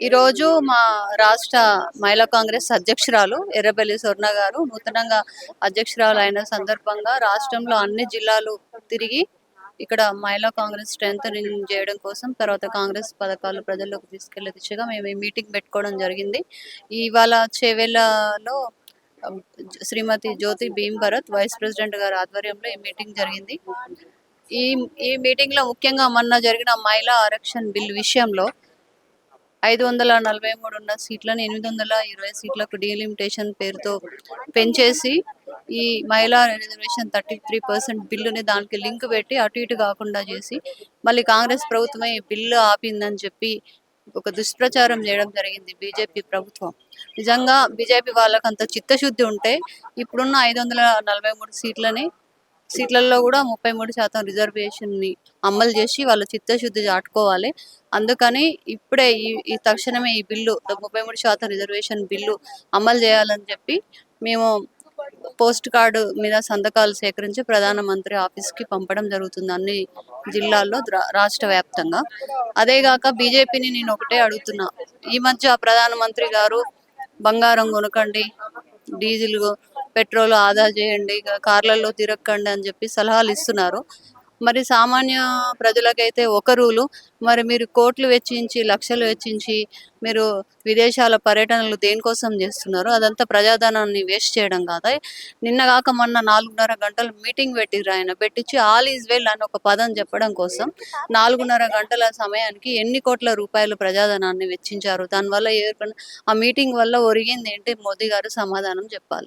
ఈరోజు మా రాష్ట్ర మహిళా కాంగ్రెస్ అధ్యక్షురాలు ఎర్రబెల్లి స్వర్ణ గారు నూతనంగా అధ్యక్షురాలు అయిన సందర్భంగా రాష్ట్రంలో అన్ని జిల్లాలు తిరిగి ఇక్కడ మహిళా కాంగ్రెస్ స్ట్రెంగ్ చేయడం కోసం, తర్వాత కాంగ్రెస్ పథకాలు ప్రజల్లోకి తీసుకెళ్లే దిశగా మేము ఈ మీటింగ్ పెట్టుకోవడం జరిగింది. ఇవాళ చేవెళ్లలో శ్రీమతి జ్యోతి భీమ్ భరత్ వైస్ ప్రెసిడెంట్ గారి ఆధ్వర్యంలో ఈ మీటింగ్ జరిగింది. ఈ ఈ మీటింగ్ లో ముఖ్యంగా మొన్న జరిగిన మహిళా ఆరక్షణ బిల్ విషయంలో 543 ఉన్న సీట్లను 820 సీట్లకు డీలిమిటేషన్ పేరుతో పెంచేసి ఈ మహిళా రిజర్వేషన్ 33% బిల్లుని దానికి లింక్ పెట్టి అటు ఇటు కాకుండా చేసి మళ్ళీ కాంగ్రెస్ ప్రభుత్వమే ఈ బిల్లు ఆపిందని చెప్పి ఒక దుష్ప్రచారం చేయడం జరిగింది బీజేపీ ప్రభుత్వం. నిజంగా బీజేపీ వాళ్ళకి అంత చిత్తశుద్ధి ఉంటే ఇప్పుడున్న 543 సీట్లలో కూడా 33% రిజర్వేషన్ని అమలు చేసి వాళ్ళ చిత్తశుద్ధి చాటుకోవాలి. అందుకని ఇప్పుడే ఈ తక్షణమే ఈ బిల్లు 33% రిజర్వేషన్ బిల్లు అమలు చేయాలని చెప్పి మేము పోస్ట్ కార్డు మీద సంతకాలు సేకరించి ప్రధానమంత్రి ఆఫీస్కి పంపడం జరుగుతుంది అన్ని జిల్లాల్లో రాష్ట్ర వ్యాప్తంగా. అదేగాక బీజేపీని నేను ఒకటే అడుగుతున్నా, ఈ మధ్య ప్రధానమంత్రి గారు బంగారం కొనకండి, డీజిల్ పెట్రోల్ ఆదా చేయండి, కార్లలో తిరగకండి అని చెప్పి సలహాలు ఇస్తున్నారు. మరి సామాన్య ప్రజలకైతే ఒక రూలు, మరి మీరు కోట్లు వెచ్చించి లక్షలు వెచ్చించి మీరు విదేశాల పర్యటనలు దేనికోసం చేస్తున్నారు? అదంతా ప్రజాధనాన్ని వేస్ట్ చేయడం కాదా? నిన్నగాక మొన్న 4.5 గంటలు మీటింగ్ పెట్టిర్రు, ఆయన పెట్టించి ఆల్ ఈజ్ వెల్ అని ఒక పదం చెప్పడం కోసం 4.5 గంటల సమయానికి ఎన్ని కోట్ల రూపాయలు ప్రజాధనాన్ని వెచ్చించారు? దానివల్ల ఆ మీటింగ్ వల్ల ఒరిగింది ఏంటి? మోదీ గారు సమాధానం చెప్పాలి.